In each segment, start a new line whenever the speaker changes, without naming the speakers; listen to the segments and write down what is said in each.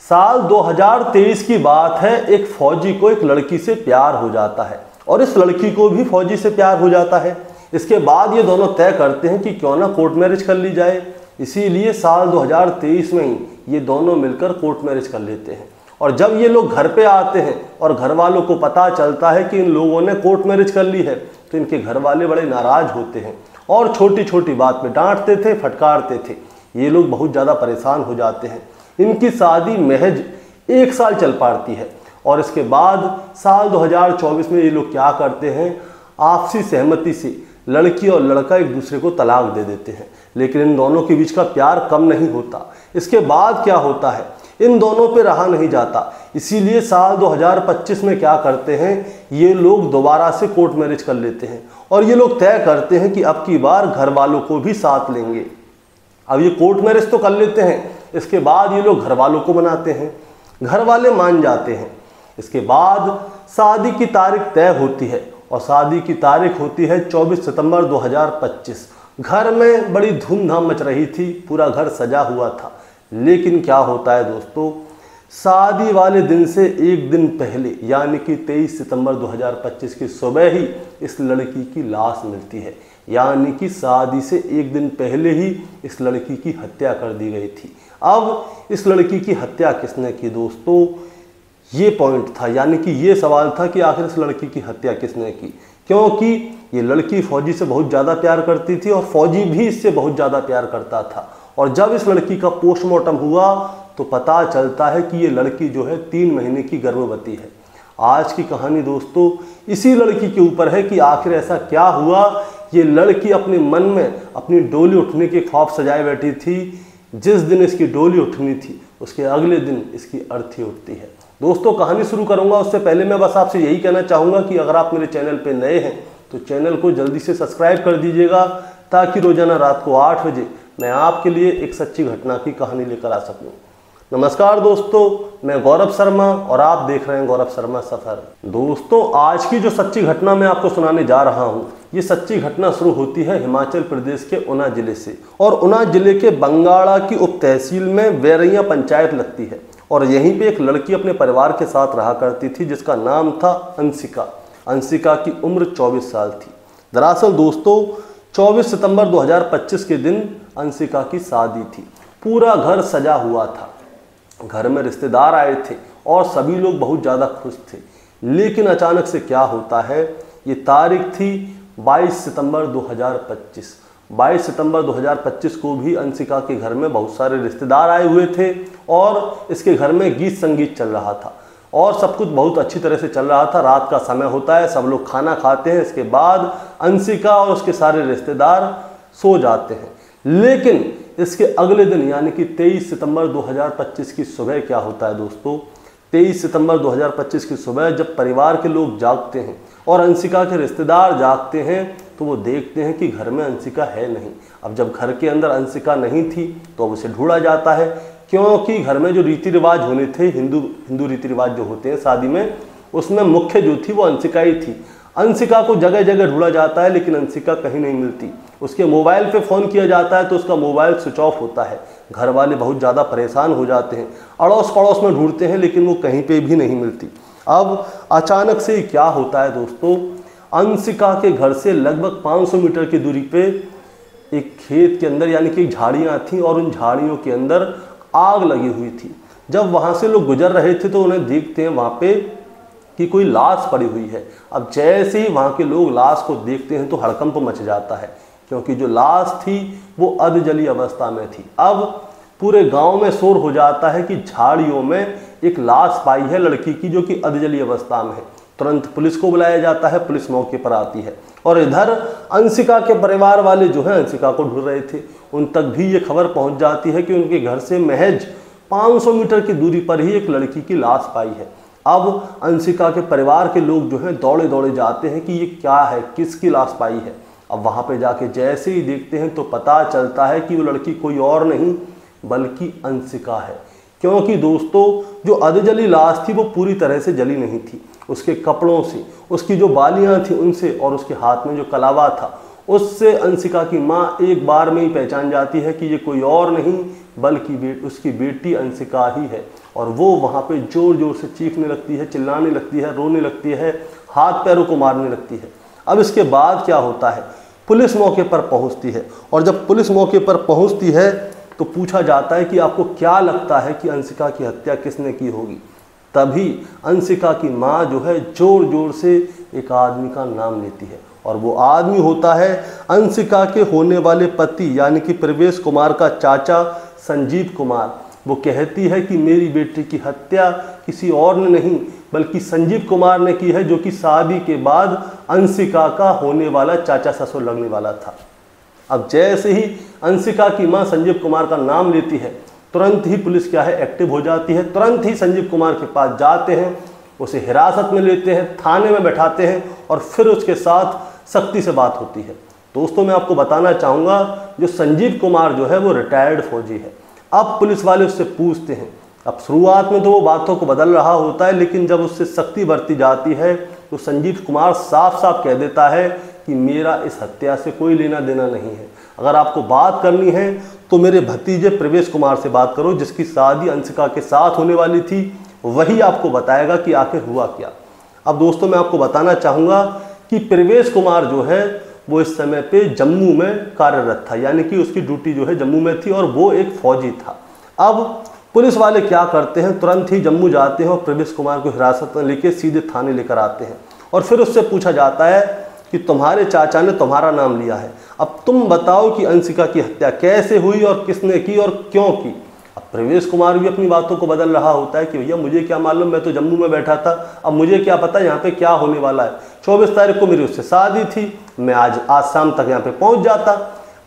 साल 2023 की बात है। एक फौजी को एक लड़की से प्यार हो जाता है और इस लड़की को भी फौजी से प्यार हो जाता है। इसके बाद ये दोनों तय करते हैं कि क्यों ना कोर्ट मैरिज कर ली जाए। इसीलिए साल 2023 में ही ये दोनों मिलकर कोर्ट मैरिज कर लेते हैं। और जब ये लोग घर पे आते हैं और घर वालों को पता चलता है कि इन लोगों ने कोर्ट मैरिज कर ली है, तो इनके घर वाले बड़े नाराज होते हैं और छोटी छोटी बात पे डांटते थे, फटकारते थे। ये लोग बहुत ज़्यादा परेशान हो जाते हैं। इनकी शादी महज 1 साल चल पाती है और इसके बाद साल 2024 में ये लोग क्या करते हैं, आपसी सहमति से लड़की और लड़का एक दूसरे को तलाक दे देते हैं। लेकिन इन दोनों के बीच का प्यार कम नहीं होता। इसके बाद क्या होता है, इन दोनों पे रहा नहीं जाता। इसीलिए साल 2025 में क्या करते हैं, ये लोग दोबारा से कोर्ट मैरिज कर लेते हैं और ये लोग तय करते हैं कि अब की बार घर वालों को भी साथ लेंगे। अब ये कोर्ट मैरिज तो कर लेते हैं, इसके बाद ये लोग घर वालों को मनाते हैं, घर वाले मान जाते हैं। इसके बाद शादी की तारीख तय होती है और शादी की तारीख होती है 24 सितंबर 2025। घर में बड़ी धूमधाम मच रही थी, पूरा घर सजा हुआ था। लेकिन क्या होता है दोस्तों, शादी वाले दिन से एक दिन पहले यानी कि 23 सितंबर 2025 की सुबह ही इस लड़की की लाश मिलती है। यानी कि शादी से एक दिन पहले ही इस लड़की की हत्या कर दी गई थी। अब इस लड़की की हत्या किसने की दोस्तों, ये पॉइंट था। यानी कि ये सवाल था कि आखिर इस लड़की की हत्या किसने की, क्योंकि ये लड़की फौजी से बहुत ज़्यादा प्यार करती थी और फौजी भी इससे बहुत ज़्यादा प्यार करता था। और जब इस लड़की का पोस्टमार्टम हुआ तो पता चलता है कि ये लड़की जो है 3 महीने की गर्भवती है। आज की कहानी दोस्तों इसी लड़की के ऊपर है कि आखिर ऐसा क्या हुआ। ये लड़की अपने मन में अपनी डोली उठने के ख्वाब सजाए बैठी थी। जिस दिन इसकी डोली उठनी थी उसके अगले दिन इसकी अर्थी उठती है। दोस्तों कहानी शुरू करूंगा उससे पहले मैं बस आपसे यही कहना चाहूँगा कि अगर आप मेरे चैनल पे नए हैं तो चैनल को जल्दी से सब्सक्राइब कर दीजिएगा, ताकि रोजाना रात को 8 बजे मैं आपके लिए एक सच्ची घटना की कहानी लेकर आ सकूं। नमस्कार दोस्तों, मैं गौरव शर्मा और आप देख रहे हैं गौरव शर्मा सफर। दोस्तों आज की जो सच्ची घटना मैं आपको सुनाने जा रहा हूं, ये सच्ची घटना शुरू होती है हिमाचल प्रदेश के ऊना जिले से। और ऊना जिले के बंगाड़ा की उप तहसील में वेरैया पंचायत लगती है। और यहीं पे एक लड़की अपने परिवार के साथ रहा करती थी जिसका नाम था अंशिका। अंशिका की उम्र 24 साल थी। दरअसल दोस्तों 24 सितंबर 2025 के दिन अंशिका की शादी थी। पूरा घर सजा हुआ था, घर में रिश्तेदार आए थे और सभी लोग बहुत ज़्यादा खुश थे। लेकिन अचानक से क्या होता है, ये तारीख थी 22 सितंबर 2025। 22 सितंबर 2025 को भी अंशिका के घर में बहुत सारे रिश्तेदार आए हुए थे और इसके घर में गीत संगीत चल रहा था और सब कुछ बहुत अच्छी तरह से चल रहा था। रात का समय होता है, सब लोग खाना खाते हैं, इसके बाद अंशिका और उसके सारे रिश्तेदार सो जाते हैं। लेकिन इसके अगले दिन यानी कि 23 सितंबर 2025 की सुबह क्या होता है दोस्तों, 23 सितंबर 2025 की सुबह जब परिवार के लोग जागते हैं और अंशिका के रिश्तेदार जागते हैं तो वो देखते हैं कि घर में अंशिका है नहीं। अब जब घर के अंदर अंशिका नहीं थी तो अब उसे ढूंढा जाता है, क्योंकि घर में जो रीति रिवाज होने थे, हिंदू रीति रिवाज जो होते हैं शादी में, उसमें मुख्य जो थी वो अंशिका ही थी। अंशिका को जगह जगह ढूंढा जाता है लेकिन अंशिका कहीं नहीं मिलती। उसके मोबाइल पे फ़ोन किया जाता है तो उसका मोबाइल स्विच ऑफ होता है। घर वाले बहुत ज़्यादा परेशान हो जाते हैं, अड़ोस पड़ोस में ढूंढते हैं लेकिन वो कहीं पे भी नहीं मिलती। अब अचानक से क्या होता है दोस्तों, अंशिका के घर से लगभग 500 मीटर की दूरी पे एक खेत के अंदर यानी कि झाड़ियाँ थीं और उन झाड़ियों के अंदर आग लगी हुई थी। जब वहाँ से लोग गुजर रहे थे तो उन्हें देखते हैं वहाँ पे कि कोई लाश पड़ी हुई है। अब जैसे ही वहाँ के लोग लाश को देखते हैं तो हड़कंप मच जाता है, क्योंकि जो लाश थी वो अधजली अवस्था में थी। अब पूरे गांव में शोर हो जाता है कि झाड़ियों में एक लाश पाई है लड़की की जो कि अधजली अवस्था में है। तुरंत पुलिस को बुलाया जाता है, पुलिस मौके पर आती है और इधर अंशिका के परिवार वाले जो है अंशिका को ढूंढ रहे थे, उन तक भी ये खबर पहुंच जाती है कि उनके घर से महज 500 मीटर की दूरी पर ही एक लड़की की लाश पाई है। अब अंशिका के परिवार के लोग जो हैं दौड़े दौड़े जाते हैं कि ये क्या है, किसकी लाश पाई है। अब वहाँ पे जाके जैसे ही देखते हैं तो पता चलता है कि वो लड़की कोई और नहीं बल्कि अंशिका है। क्योंकि दोस्तों जो अधजली लाश थी वो पूरी तरह से जली नहीं थी। उसके कपड़ों से, उसकी जो बालियाँ थी उनसे और उसके हाथ में जो कलावा था उससे अंशिका की माँ एक बार में ही पहचान जाती है कि ये कोई और नहीं बल्कि उसकी बेटी अंशिका ही है। और वो वहाँ पे जोर जोर से चीखने लगती है, चिल्लाने लगती है, रोने लगती है, हाथ पैरों को मारने लगती है। अब इसके बाद क्या होता है, पुलिस मौके पर पहुँचती है और जब पुलिस मौके पर पहुँचती है तो पूछा जाता है कि आपको क्या लगता है कि अंशिका की हत्या किसने की होगी। तभी अंशिका की माँ जो है जोर जोर से एक आदमी का नाम लेती है और वो आदमी होता है अंशिका के होने वाले पति यानी कि प्रवेश कुमार का चाचा संजीव कुमार। वो कहती है कि मेरी बेटी की हत्या किसी और ने नहीं बल्कि संजीव कुमार ने की है, जो कि शादी के बाद अंशिका का होने वाला चाचा ससुर लगने वाला था। अब जैसे ही अंशिका की मां संजीव कुमार का नाम लेती है तुरंत ही पुलिस क्या है एक्टिव हो जाती है। तुरंत ही संजीव कुमार के पास जाते हैं, उसे हिरासत में लेते हैं, थाने में बैठाते हैं और फिर उसके साथ सख्ती से बात होती है। दोस्तों मैं आपको बताना चाहूँगा, जो संजीव कुमार जो है वो रिटायर्ड फौजी है। अब पुलिस वाले उससे पूछते हैं, अब शुरुआत में तो वो बातों को बदल रहा होता है, लेकिन जब उससे सख्ती बरती जाती है तो संजीव कुमार साफ साफ कह देता है कि मेरा इस हत्या से कोई लेना देना नहीं है। अगर आपको बात करनी है तो मेरे भतीजे प्रवेश कुमार से बात करो, जिसकी शादी अंशिका के साथ होने वाली थी, वही आपको बताएगा कि आखिर हुआ क्या। अब दोस्तों मैं आपको बताना चाहूँगा कि प्रवेश कुमार जो है वो इस समय पे जम्मू में कार्यरत था, यानी कि उसकी ड्यूटी जो है जम्मू में थी और वो एक फौजी था। अब पुलिस वाले क्या करते हैं, तुरंत ही जम्मू जाते हैं और प्रवेश कुमार को हिरासत में लेके सीधे थाने लेकर आते हैं और फिर उससे पूछा जाता है कि तुम्हारे चाचा ने तुम्हारा नाम लिया है, अब तुम बताओ कि अंशिका की हत्या कैसे हुई और किसने की और क्यों की। अब प्रवेश कुमार भी अपनी बातों को बदल रहा होता है कि भैया मुझे क्या मालूम, मैं तो जम्मू में बैठा था, अब मुझे क्या पता यहाँ पे क्या होने वाला है। 24 तारीख को मेरी उससे शादी थी, मैं आज शाम तक यहाँ पे पहुँच जाता।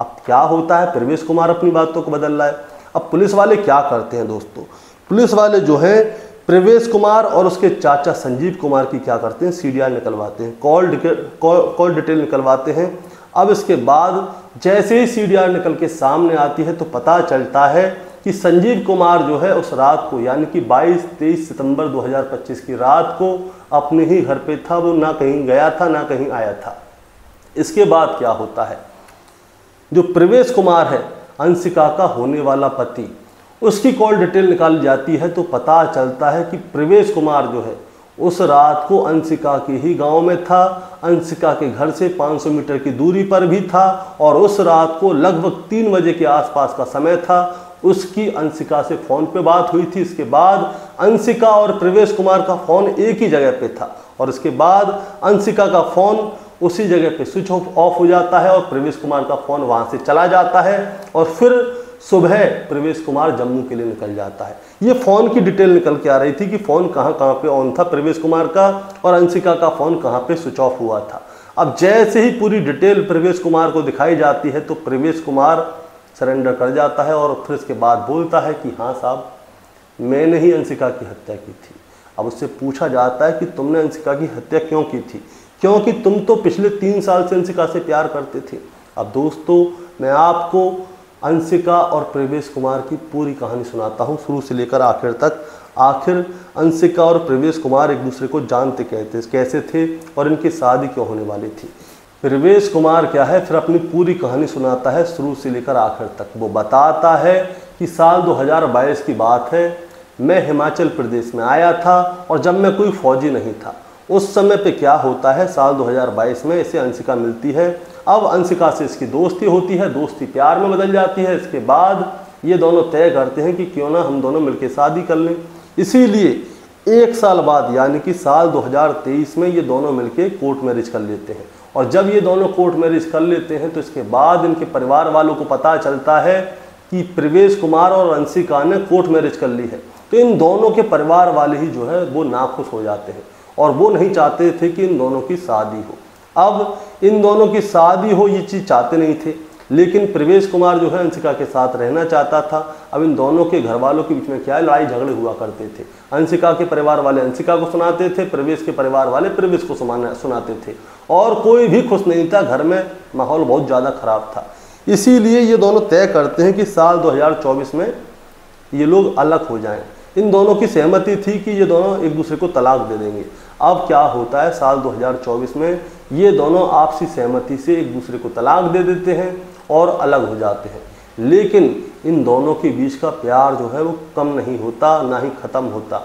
अब क्या होता है, प्रवेश कुमार अपनी बातों को बदल रहा है। अब पुलिस वाले क्या करते हैं दोस्तों, पुलिस वाले जो है प्रवेश कुमार और उसके चाचा संजीव कुमार की क्या करते हैं, सीडीआर निकलवाते हैं, कॉल डिटेल निकलवाते हैं। अब इसके बाद जैसे ही सीडीआर निकल के सामने आती है तो पता चलता है कि संजीव कुमार जो है उस रात को यानी कि 22-23 सितंबर 2025 की रात को अपने ही घर पे था, वो ना कहीं गया था ना कहीं आया था। इसके बाद क्या होता है, जो प्रवेश कुमार है अंशिका का होने वाला पति, उसकी कॉल डिटेल निकाली जाती है तो पता चलता है कि प्रवेश कुमार जो है उस रात को अंशिका के ही गांव में था, अंशिका के घर से 500 मीटर की दूरी पर भी था और उस रात को लगभग 3 बजे के आसपास का समय था। उसकी अंशिका से फ़ोन पे बात हुई थी। इसके बाद अंशिका और प्रवेश कुमार का फ़ोन एक ही जगह पे था और इसके बाद अंशिका का फ़ोन उसी जगह पे स्विच ऑफ हो जाता है और प्रवेश कुमार का फ़ोन वहाँ से चला जाता है और फिर सुबह प्रवेश कुमार जम्मू के लिए निकल जाता है। ये फ़ोन की डिटेल निकल के आ रही थी कि फ़ोन कहाँ पे ऑन था प्रवेश कुमार का और अंशिका का फ़ोन कहाँ पे स्विच ऑफ हुआ था। अब जैसे ही पूरी डिटेल प्रवेश कुमार को दिखाई जाती है तो प्रवेश कुमार सरेंडर कर जाता है और फिर इसके बाद बोलता है कि हाँ साहब, मैंने ही अंशिका की हत्या की थी। अब उससे पूछा जाता है कि तुमने अंशिका की हत्या क्यों की थी, क्योंकि तुम तो पिछले 3 साल से अंशिका से प्यार करते थे। अब दोस्तों मैं आपको अंशिका और प्रवेश कुमार की पूरी कहानी सुनाता हूँ शुरू से लेकर आखिर तक। आखिर अंशिका और प्रवेश कुमार एक दूसरे को जानते कैसे थे और इनकी शादी क्यों होने वाली थी। प्रवेश कुमार क्या है फिर अपनी पूरी कहानी सुनाता है शुरू से लेकर आखिर तक। वो बताता है कि साल 2022 की बात है, मैं हिमाचल प्रदेश में आया था और जब मैं कोई फौजी नहीं था। उस समय पे क्या होता है, साल 2022 में इसे अंशिका मिलती है। अब अंशिका से इसकी दोस्ती होती है, दोस्ती प्यार में बदल जाती है। इसके बाद ये दोनों तय करते हैं कि क्यों ना हम दोनों मिलकर शादी कर लें। इसीलिए 1 साल बाद यानी कि साल 2023 में ये दोनों मिलकर कोर्ट मैरिज कर लेते हैं। और जब ये दोनों कोर्ट मैरिज कर लेते हैं तो इसके बाद इनके परिवार वालों को पता चलता है कि प्रवेश कुमार और अंशिका ने कोर्ट मैरिज कर ली है। तो इन दोनों के परिवार वाले ही जो है वो नाखुश हो जाते हैं और वो नहीं चाहते थे कि इन दोनों की शादी हो। अब इन दोनों की शादी हो ये चीज़ चाहते नहीं थे, लेकिन प्रवेश कुमार जो है अंशिका के साथ रहना चाहता था। अब इन दोनों के घर वालों के बीच में क्या लड़ाई झगड़े हुआ करते थे। अंशिका के परिवार वाले अंशिका को सुनाते थे, प्रवेश के परिवार वाले प्रवेश को सुनाते थे और कोई भी खुश नहीं था। घर में माहौल बहुत ज़्यादा ख़राब था। इसीलिए ये दोनों तय करते हैं कि साल 2024 में ये लोग अलग हो जाएं। इन दोनों की सहमति थी कि ये दोनों एक दूसरे को तलाक दे देंगे। अब क्या होता है, साल 2024 में ये दोनों आपसी सहमति से एक दूसरे को तलाक दे देते हैं और अलग हो जाते हैं। लेकिन इन दोनों के बीच का प्यार जो है वो कम नहीं होता, ना ही ख़त्म होता।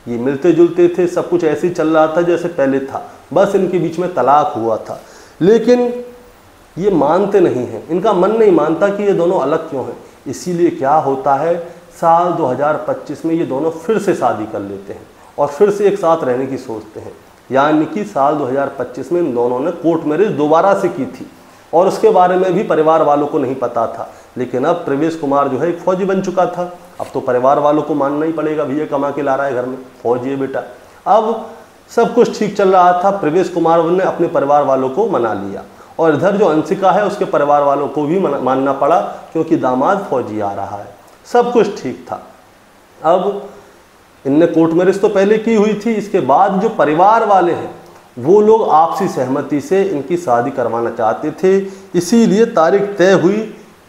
ये मिलते जुलते थे, सब कुछ ऐसे ही चल रहा था जैसे पहले था, बस इनके बीच में तलाक हुआ था। लेकिन ये मानते नहीं हैं, इनका मन नहीं मानता कि ये दोनों अलग क्यों हैं। इसीलिए क्या होता है, साल 2025 में ये दोनों फिर से शादी कर लेते हैं और फिर से एक साथ रहने की सोचते हैं। यानी कि साल 2025 में इन दोनों ने कोर्ट मैरिज दोबारा से की थी और उसके बारे में भी परिवार वालों को नहीं पता था। लेकिन अब प्रवेश कुमार जो है एक फौजी बन चुका था, अब तो परिवार वालों को मानना ही पड़ेगा, भैया कमा के ला रहा है घर में, फौजी है बेटा। अब सब कुछ ठीक चल रहा था, प्रवेश कुमार ने अपने परिवार वालों को मना लिया और इधर जो अंशिका है उसके परिवार वालों को भी मानना पड़ा क्योंकि दामाद फौजी आ रहा है। सब कुछ ठीक था। अब इनने कोर्ट मैरिज तो पहले की हुई थी, इसके बाद जो परिवार वाले हैं वो लोग आपसी सहमति से इनकी शादी करवाना चाहते थे। इसीलिए तारीख तय हुई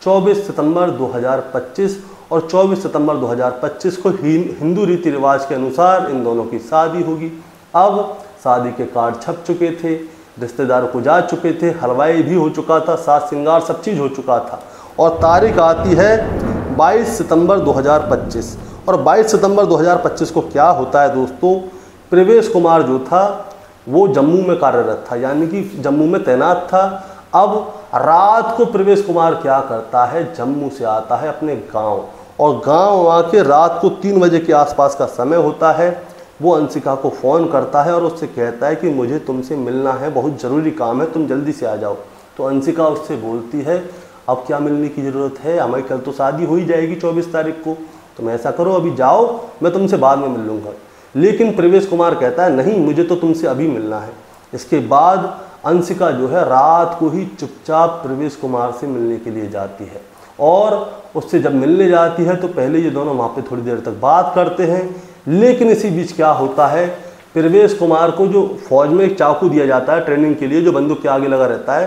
24 सितंबर 2025 और 24 सितंबर 2025 को हिंदू रीति रिवाज के अनुसार इन दोनों की शादी होगी। अब शादी के कार्ड छप चुके थे, रिश्तेदारों को जा चुके थे, हलवाई भी हो चुका था, साज श्रृंगार सब चीज़ हो चुका था और तारीख आती है 22 सितंबर 2025। और 22 सितंबर 2025 को क्या होता है दोस्तों, प्रवेश कुमार जो था वो जम्मू में कार्यरत था, यानी कि जम्मू में तैनात था। अब रात को प्रवेश कुमार क्या करता है, जम्मू से आता है अपने गांव और गांव आके रात को 3 बजे के आसपास का समय होता है, वो अंशिका को फ़ोन करता है और उससे कहता है कि मुझे तुमसे मिलना है, बहुत ज़रूरी काम है, तुम जल्दी से आ जाओ। तो अंशिका उससे बोलती है अब क्या मिलने की ज़रूरत है, हमारी कल तो शादी हो ही जाएगी 24 तारीख को, तुम ऐसा करो अभी जाओ, मैं तुमसे बाद में मिल लूँगा। लेकिन प्रवेश कुमार कहता है नहीं, मुझे तो तुमसे अभी मिलना है। इसके बाद अंशिका जो है रात को ही चुपचाप प्रवेश कुमार से मिलने के लिए जाती है और उससे जब मिलने जाती है तो पहले ये दोनों वहाँ पे थोड़ी देर तक बात करते हैं। लेकिन इसी बीच क्या होता है, प्रवेश कुमार को जो फौज में एक चाकू दिया जाता है ट्रेनिंग के लिए, जो बंदूक के आगे लगा रहता है,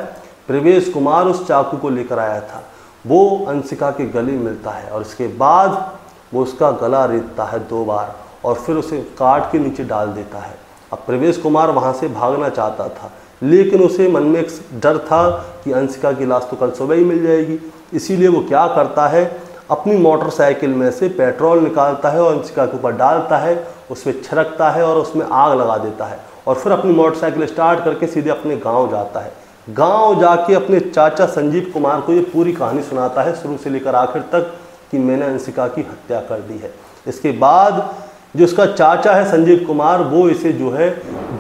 प्रवेश कुमार उस चाकू को लेकर आया था, वो अंशिका के गले मिलता है और इसके बाद वो उसका गला रेतता है 2 बार और फिर उसे काट के नीचे डाल देता है। अब प्रवेश कुमार वहाँ से भागना चाहता था, लेकिन उसे मन में एक डर था कि अंशिका की लाश तो कल सुबह ही मिल जाएगी। इसीलिए वो क्या करता है, अपनी मोटरसाइकिल में से पेट्रोल निकालता है और अंशिका के ऊपर डालता है, उस पर छिड़कता है और उसमें आग लगा देता है और फिर अपनी मोटरसाइकिल स्टार्ट करके सीधे अपने गांव जाता है। गांव जाके अपने चाचा संजीव कुमार को ये पूरी कहानी सुनाता है शुरू से लेकर आखिर तक कि मैंने अंशिका की हत्या कर दी है। इसके बाद जो इसका चाचा है संजीव कुमार, वो इसे जो है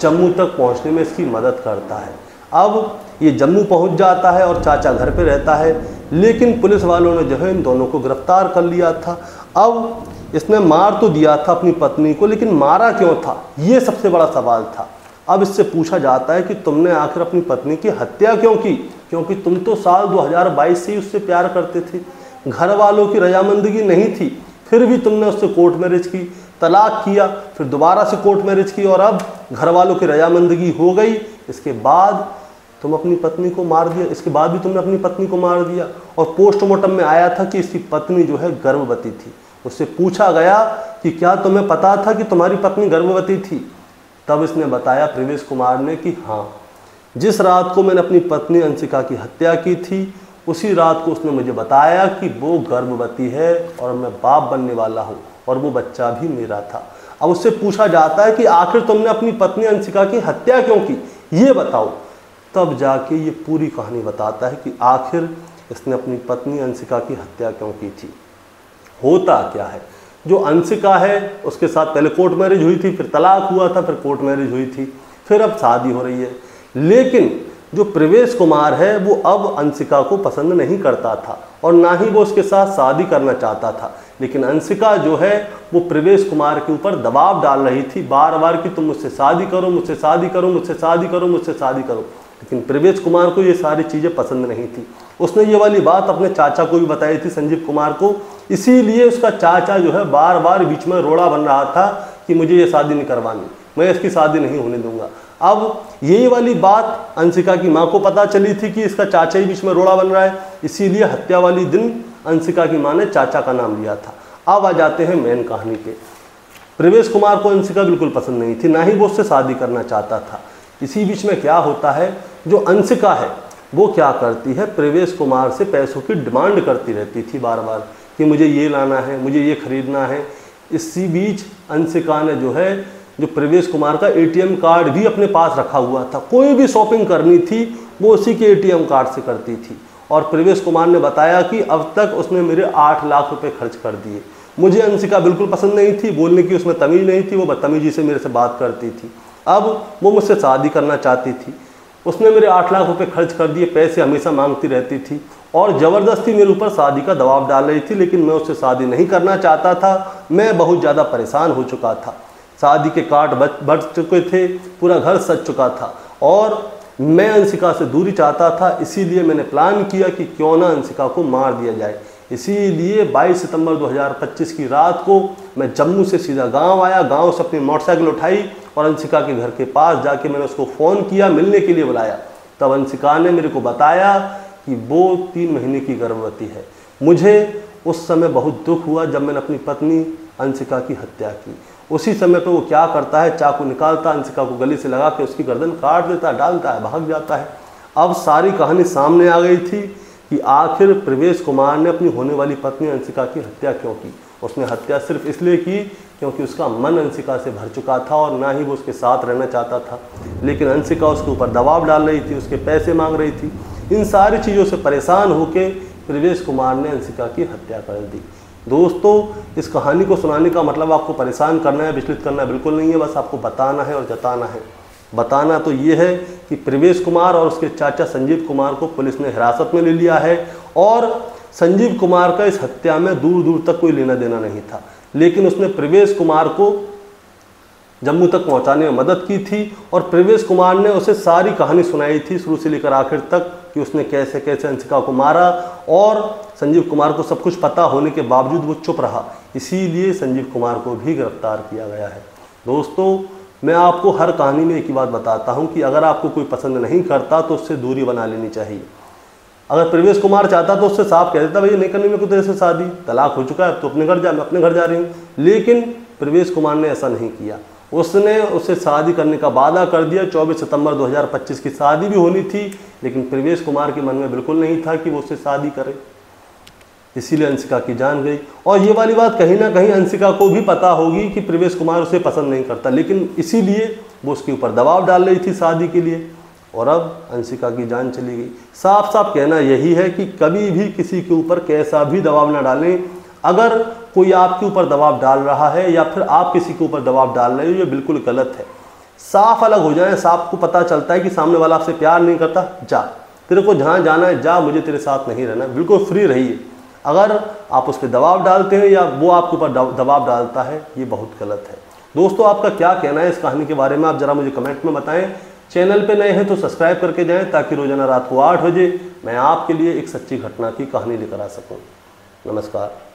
जम्मू तक पहुंचने में इसकी मदद करता है। अब ये जम्मू पहुंच जाता है और चाचा घर पे रहता है, लेकिन पुलिस वालों ने जो है इन दोनों को गिरफ्तार कर लिया था। अब इसने मार तो दिया था अपनी पत्नी को, लेकिन मारा क्यों था, ये सबसे बड़ा सवाल था। अब इससे पूछा जाता है कि तुमने आखिर अपनी पत्नी की हत्या क्यों की, क्योंकि तुम तो साल 2022 से ही उससे प्यार करते थे, घर वालों की रजामंदगी नहीं थी, फिर भी तुमने उससे कोर्ट मैरिज की, तलाक किया, फिर दोबारा से कोर्ट मैरिज की और अब घर वालों की रजामंदगी हो गई। इसके बाद तुम अपनी पत्नी को मार दिया, इसके बाद भी तुमने अपनी पत्नी को मार दिया। और पोस्टमार्टम में आया था कि इसकी पत्नी जो है गर्भवती थी। उससे पूछा गया कि क्या तुम्हें पता था कि तुम्हारी पत्नी गर्भवती थी, तब इसने बताया प्रवेश कुमार ने कि हाँ, जिस रात को मैंने अपनी पत्नी अंशिका की हत्या की थी उसी रात को उसने मुझे बताया कि वो गर्भवती है और मैं बाप बनने वाला हूँ और वो बच्चा भी मेरा था। अब उससे पूछा जाता है कि आखिर तुमने अपनी पत्नी अंशिका की हत्या क्यों की, ये बताओ। तब जाके ये पूरी कहानी बताता है कि आखिर इसने अपनी पत्नी अंशिका की हत्या क्यों की थी। होता क्या है, जो अंशिका है उसके साथ पहले कोर्ट मैरिज हुई थी, फिर तलाक हुआ था, फिर कोर्ट मैरिज हुई थी, फिर अब शादी हो रही है। लेकिन जो प्रवेश कुमार है वो अब अंशिका को पसंद नहीं करता था और ना ही वो उसके साथ शादी करना चाहता था। लेकिन अंशिका जो है वो प्रवेश कुमार के ऊपर दबाव डाल रही थी बार बार कि तुम मुझसे शादी करो, मुझसे शादी करो, मुझसे शादी करो, मुझसे शादी करो। लेकिन प्रवेश कुमार को ये सारी चीज़ें पसंद नहीं थी। उसने ये वाली बात अपने चाचा को भी बताई थी, संजीव कुमार को। इसीलिए उसका चाचा जो है बार बार बीच में रोड़ा बन रहा था कि मुझे ये शादी नहीं करवानी, मैं इसकी शादी नहीं होने दूंगा। अब यही वाली बात अंशिका की माँ को पता चली थी कि इसका चाचा ही बीच में रोड़ा बन रहा है, इसीलिए हत्या वाली दिन अंशिका की माँ ने चाचा का नाम लिया था। अब आ जाते हैं मेन कहानी पे। प्रवेश कुमार को अंशिका बिल्कुल पसंद नहीं थी, ना ही वो उससे शादी करना चाहता था। इसी बीच में क्या होता है, जो अंशिका है वो क्या करती है, प्रवेश कुमार से पैसों की डिमांड करती रहती थी बार बार कि मुझे ये लाना है, मुझे ये खरीदना है। इसी बीच अंशिका ने जो प्रवेश कुमार का ATM कार्ड भी अपने पास रखा हुआ था। कोई भी शॉपिंग करनी थी वो उसी के ATM कार्ड से करती थी। और प्रवेश कुमार ने बताया कि अब तक उसने मेरे 8 लाख रुपए खर्च कर दिए। मुझे अंशिका बिल्कुल पसंद नहीं थी, बोलने की उसमें तमीज़ नहीं थी, वो बदतमीजी से मेरे से बात करती थी। अब वो मुझसे शादी करना चाहती थी। उसने मेरे 8 लाख रुपए खर्च कर दिए, पैसे हमेशा मांगती रहती थी और ज़बरदस्ती मेरे ऊपर शादी का दबाव डाल रही थी। लेकिन मैं उससे शादी नहीं करना चाहता था। मैं बहुत ज़्यादा परेशान हो चुका था। शादी के कार्ड बढ़ चुके थे, पूरा घर सज चुका था और मैं अंशिका से दूरी चाहता था। इसीलिए मैंने प्लान किया कि क्यों ना अंशिका को मार दिया जाए। इसीलिए 22 सितंबर 2025 की रात को मैं जम्मू से सीधा गांव आया। गांव से अपनी मोटरसाइकिल उठाई और अंशिका के घर के पास जाके मैंने उसको फ़ोन किया, मिलने के लिए बुलाया। तब अंशिका ने मेरे को बताया कि वो 3 महीने की गर्भवती है। मुझे उस समय बहुत दुख हुआ जब मैंने अपनी पत्नी अंशिका की हत्या की। उसी समय पे वो क्या करता है, चाकू निकालता, अंशिका को गले से लगा के उसकी गर्दन काट देता है, डालता है, भाग जाता है। अब सारी कहानी सामने आ गई थी कि आखिर प्रवेश कुमार ने अपनी होने वाली पत्नी अंशिका की हत्या क्यों की। उसने हत्या सिर्फ इसलिए की क्योंकि उसका मन अंशिका से भर चुका था और ना ही वो उसके साथ रहना चाहता था। लेकिन अंशिका उसके ऊपर दबाव डाल रही थी, उसके पैसे मांग रही थी। इन सारी चीज़ों से परेशान होकर प्रवेश कुमार ने अंशिका की हत्या कर दी। दोस्तों, इस कहानी को सुनाने का मतलब आपको परेशान करना है, विचलित करना बिल्कुल नहीं है। बस आपको बताना है और जताना है। बताना तो ये है कि प्रवेश कुमार और उसके चाचा संजीव कुमार को पुलिस ने हिरासत में ले लिया है और संजीव कुमार का इस हत्या में दूर दूर तक कोई लेना देना नहीं था। लेकिन उसने प्रवेश कुमार को जम्मू तक पहुंचाने में मदद की थी और प्रवेश कुमार ने उसे सारी कहानी सुनाई थी शुरू से लेकर आखिर तक कि उसने कैसे कैसे अंशिका को मारा। और संजीव कुमार को सब कुछ पता होने के बावजूद वो चुप रहा। इसीलिए संजीव कुमार को भी गिरफ्तार किया गया है। दोस्तों, मैं आपको हर कहानी में एक ही बात बताता हूं कि अगर आपको कोई पसंद नहीं करता तो उससे दूरी बना लेनी चाहिए। अगर प्रवेश कुमार चाहता तो उससे साफ कह देता, भैया नहीं करनी मेरे को तेरे से शादी, तलाक हो चुका है, तो अपने घर जा, मैं अपने घर जा रही हूँ। लेकिन प्रवेश कुमार ने ऐसा नहीं किया। उसने उससे शादी करने का वादा कर दिया। 24 सितंबर 2025 की शादी भी होनी थी, लेकिन प्रवेश कुमार के मन में बिल्कुल नहीं था कि वो उससे शादी करे। इसीलिए अंशिका की जान गई। और ये वाली बात कहीं ना कहीं अंशिका को भी पता होगी कि प्रवेश कुमार उसे पसंद नहीं करता, लेकिन इसीलिए वो उसके ऊपर दबाव डाल रही थी शादी के लिए। और अब अंशिका की जान चली गई। साफ साफ कहना यही है कि कभी भी किसी के ऊपर कैसा भी दबाव ना डालें। अगर कोई आपके ऊपर दबाव डाल रहा है या फिर आप किसी के ऊपर दबाव डाल रहे हो, ये बिल्कुल गलत है। साफ अलग हो जाए। साफ को पता चलता है कि सामने वाला आपसे प्यार नहीं करता, जा, तेरे को जहाँ जाना है जा, मुझे तेरे साथ नहीं रहना, बिल्कुल फ्री रहिए। अगर आप उस पर दबाव डालते हैं या वो आपके ऊपर दबाव डालता है, ये बहुत गलत है। दोस्तों, आपका क्या कहना है इस कहानी के बारे में, आप जरा मुझे कमेंट में बताएं। चैनल पे नए हैं तो सब्सक्राइब करके जाएं ताकि रोजाना रात को 8 बजे मैं आपके लिए एक सच्ची घटना की कहानी लेकर आ सकूं। नमस्कार।